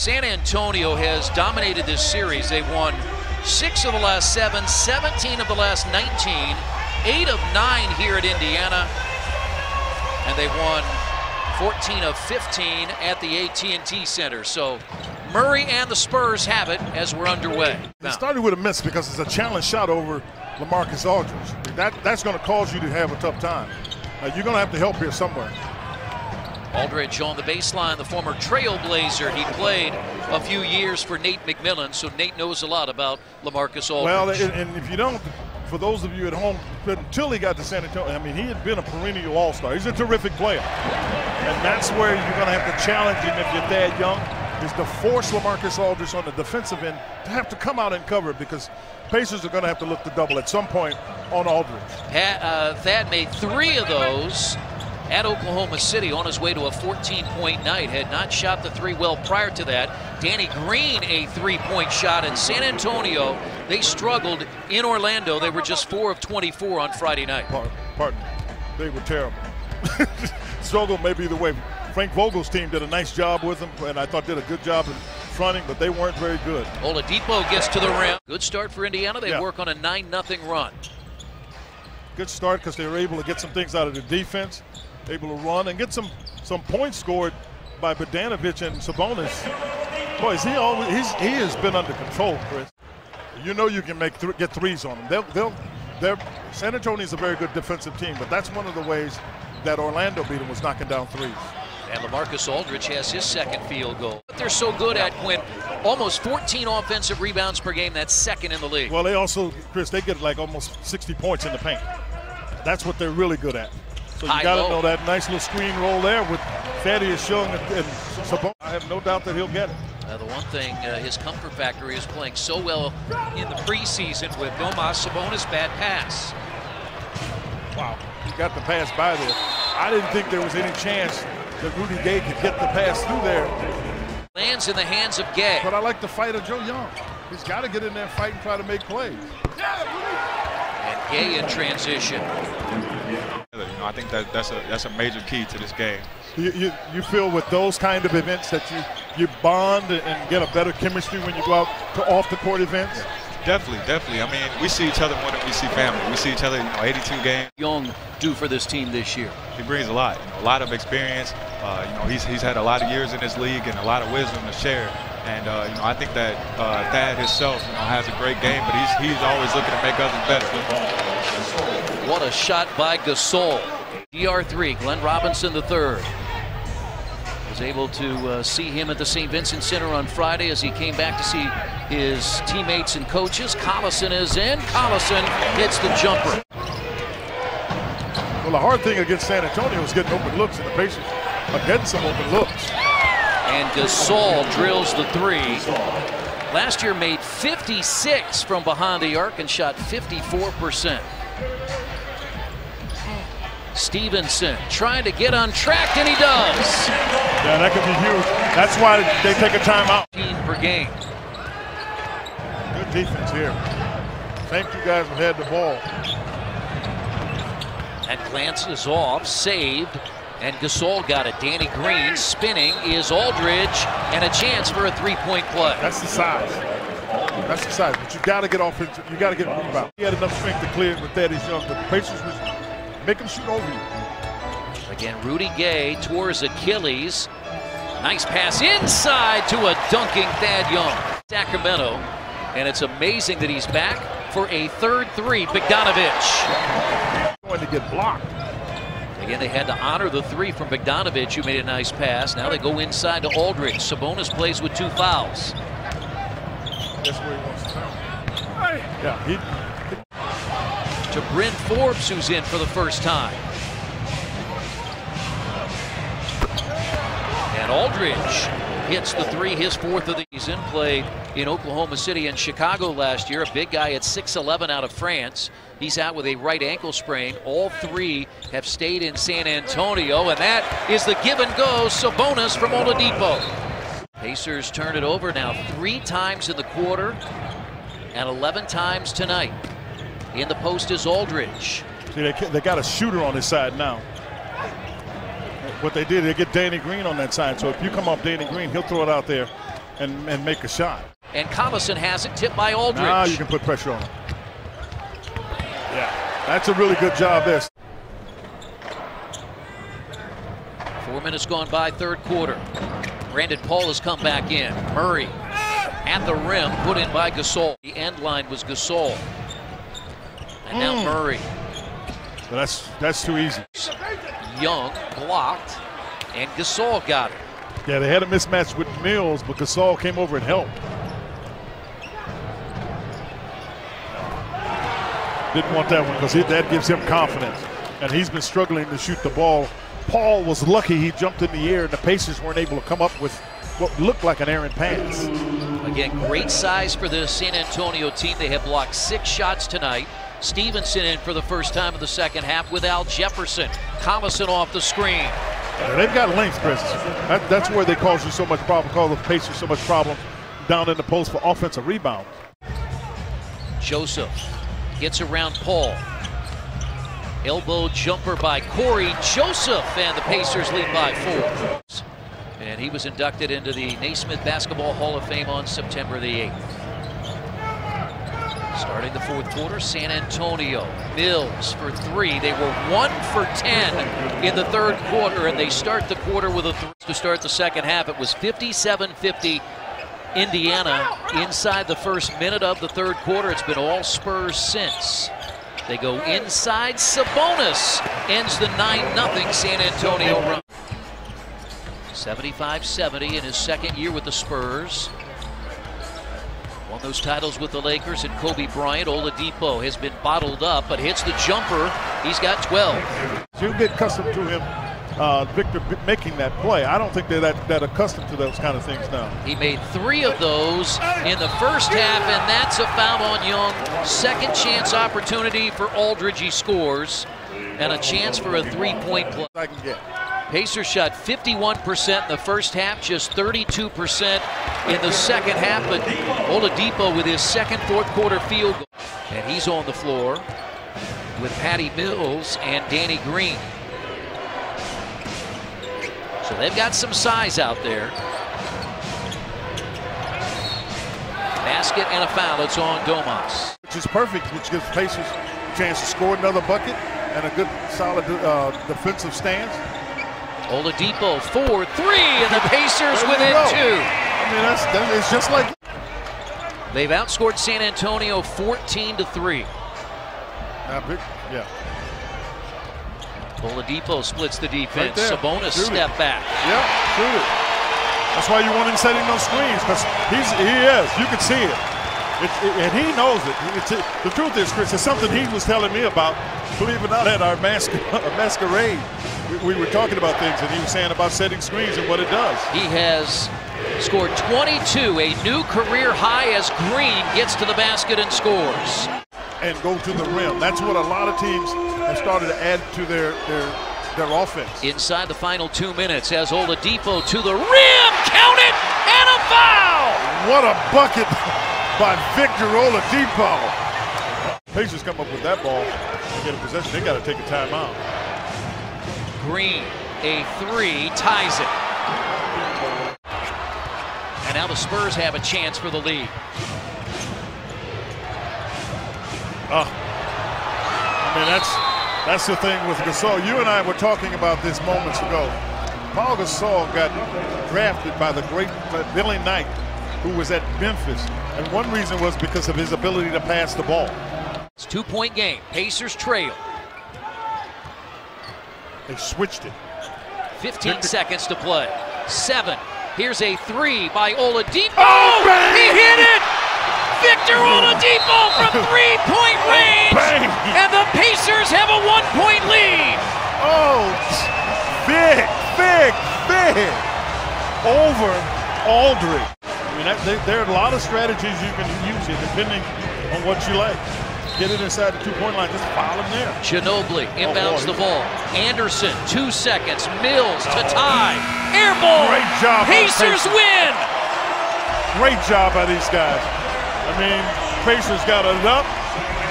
San Antonio has dominated this series. They've won 6 of the last 7, 17 of the last 19, 8 of 9 here at Indiana, and they won 14 of 15 at the AT&T Center. So Murray and the Spurs have it as we're underway. It started with a miss because it's a challenge shot over LaMarcus Aldridge. That's going to cause you to have a tough time. You're going to have to help here somewhere. Aldridge on the baseline, the former Trailblazer. He played a few years for Nate McMillan, so Nate knows a lot about LaMarcus Aldridge. Well, and if you don't, for those of you at home, until he got to San Antonio, I mean, he had been a perennial all-star. He's a terrific player. And that's where you're going to have to challenge him if you're Thad Young, is to force LaMarcus Aldridge on the defensive end to have to come out and cover, because Pacers are going to have to look to double at some point on Aldridge. Thad made 3 of those at Oklahoma City on his way to a 14-point night. Had not shot the 3 well prior to that. Danny Green, a 3-point shot in San Antonio. They struggled in Orlando. They were just 4 of 24 on Friday night. Pardon. They were terrible. Struggle may be the way. Frank Vogel's team did a nice job with them, and I thought did a good job in fronting, but they weren't very good. Oladipo gets to the rim. Good start for Indiana. They work on a 9-0 run. Good start because they were able to get some things out of the defense, able to run and get some points scored by Bogdanovic and Sabonis. Boy, he has been under control, Chris. You know you can get threes on them. San Antonio's a very good defensive team, but that's one of the ways that Orlando beat them, was knocking down threes. And LaMarcus Aldridge has his 2nd field goal. But they're so good at, Quinn, almost 14 offensive rebounds per game. That's 2nd in the league. Well, they also, Chris, they get like almost 60 points in the paint. That's what they're really good at. So you got to know that nice little screen roll there with Thaddeus Young and Sabonis. I have no doubt that he'll get it. The one thing, his comfort factor is playing so well in the preseason with Domas Sabonis' bad pass. Wow, he got the pass by there. I didn't think there was any chance that Rudy Gay could get the pass through there. Lands in the hands of Gay. But I like the fight of Joe Young. He's got to get in there and fight and try to make plays. And Gay in transition. I think that's a major key to this game. You feel with those kind of events that you bond and get a better chemistry when you go out to off-the-court events? Definitely. I mean, we see each other more than we see family. We see each other, 82 games. Young do for this team this year? He brings a lot, a lot of experience. He's had a lot of years in this league and a lot of wisdom to share. And I think that Thad himself, has a great game, but he's always looking to make others better. What a shot by Gasol. DR3, Glenn Robinson III. Was able to see him at the St. Vincent Center on Friday as he came back to see his teammates and coaches. Collison is in. Collison hits the jumper. Well, the hard thing against San Antonio is getting open looks, and the Pacers are getting some open looks. And Gasol drills the 3. Last year made 56 from behind the arc and shot 54%. Stevenson trying to get on track, and he does. Yeah, that could be huge. That's why they take a timeout. Per game. Good defense here. Thank you guys who had the ball. That glance is off, saved, and Gasol got it. Danny Green spinning is Aldridge, and a chance for a 3-point play. That's the size. That's the size. But you got to get off. You got to get a rebound. He had enough strength to clear it with Thaddeus Young, but the Pacers was make him shoot over you. Again, Rudy Gay tore his Achilles. Nice pass inside to a dunking Thad Young. Sacramento, and it's amazing that he's back for a 3rd 3. Bogdanovic. Going to get blocked. Again, they had to honor the 3 from Bogdanovic, who made a nice pass. Now they go inside to Aldridge. Sabonis plays with 2 fouls. That's where he wants to go. Yeah, to Bryn Forbes, who's in for the first time. And Aldridge hits the 3, his 4th of the season. Played in Oklahoma City and Chicago last year. A big guy at 6'11" out of France. He's out with a right ankle sprain. All 3 have stayed in San Antonio, and that is the give and go. Sabonis from Oladipo. Pacers turn it over now 3 times in the quarter and 11 times tonight. In the post is Aldridge. See, they got a shooter on his side now. What they did, they get Danny Green on that side. So if you come off Danny Green, he'll throw it out there and make a shot. And Collison has it, tipped by Aldridge. Now you can put pressure on him. Yeah, that's a really good job there. 4 minutes gone by, third quarter. Brandon Paul has come back in. Murray at the rim, put in by Gasol. The end line was Gasol. And now Murray. But that's too easy. Young blocked, and Gasol got it. Yeah, they had a mismatch with Mills, but Gasol came over and helped. Didn't want that one because that gives him confidence. And he's been struggling to shoot the ball. Paul was lucky he jumped in the air, and the Pacers weren't able to come up with what looked like an errant pass. Again, great size for the San Antonio team. They have blocked 6 shots tonight. Stevenson in for the first time in the second half with Al Jefferson. Collison off the screen. Yeah, they've got length, Chris. That's where they cause you so much problem, cause the Pacers so much problem down in the post for offensive rebound. Joseph gets around Paul. Elbow jumper by Corey Joseph, and the Pacers lead by 4. And he was inducted into the Naismith Basketball Hall of Fame on September the 8th. Starting the fourth quarter, San Antonio. Mills for 3. They were 1 for 10 in the third quarter, and they start the quarter with a 3 to start the second half. It was 57-50 Indiana inside the first minute of the third quarter. It's been all Spurs since. They go inside. Sabonis ends the 9-0 San Antonio run. 75-70 in his second year with the Spurs. Won those titles with the Lakers and Kobe Bryant. Oladipo has been bottled up, but hits the jumper. He's got 12. You get accustomed to him, Victor, making that play. I don't think they're that accustomed to those kind of things now. He made 3 of those in the first half, and that's a foul on Young. Second chance opportunity for Aldridge. He scores, and a chance for a 3-point play. I can get. Pacers shot 51% in the first half, just 32% in the second half, but Oladipo with his second fourth quarter field goal. And he's on the floor with Patty Mills and Danny Green. So they've got some size out there. Basket and a foul. It's on Domas. Which is perfect, which gives Pacers a chance to score another bucket and a good, solid defensive stance. Oladipo 4-3, and the Pacers within 2. I mean, it's just like. They've outscored San Antonio 14-3. Yeah. Oladipo splits the defense. Right, Sabonis step back. Yeah, shoot it. That's why you want him setting those screens, because he is. You can see it. And he knows it. The truth is, Chris, it's something he was telling me about, believe it or not, at our masquerade. We were talking about things, and he was saying about setting screens and what it does. He has scored 22, a new career high, as Green gets to the basket and scores. And go to the rim. That's what a lot of teams have started to add to their offense. Inside the final 2 minutes, as Oladipo to the rim, count it, and a foul! What a bucket by Victor Oladipo. Pacers come up with that ball and get a possession. They got to take a timeout. Green, a 3, ties it. And now the Spurs have a chance for the lead. I mean, that's the thing with Gasol. You and I were talking about this moments ago. Paul Gasol got drafted by the great Billy Knight, who was at Memphis. And one reason was because of his ability to pass the ball. It's a 2-point game. Pacers trail. They switched it. 15 seconds to play. 7. Here's a 3 by Oladipo. Oh, bang! He hit it! Victor Oladipo from 3-point range! Bang! And the Pacers have a 1-point lead! Oh, big. Over Aldridge. I mean, there are a lot of strategies you can use here, depending on what you like. Get it inside the 2-point line, just foul him there. Ginobili inbounds the ball. Anderson, 2 seconds. Mills to tie. Air ball. Great job. Pacers win. Great job by these guys. I mean, Pacers got it up.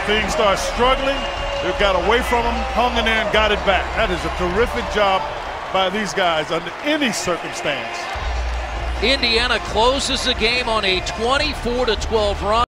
Things start struggling. They got away from them, hung in there, and got it back. That is a terrific job by these guys under any circumstance. Indiana closes the game on a 24-12 run.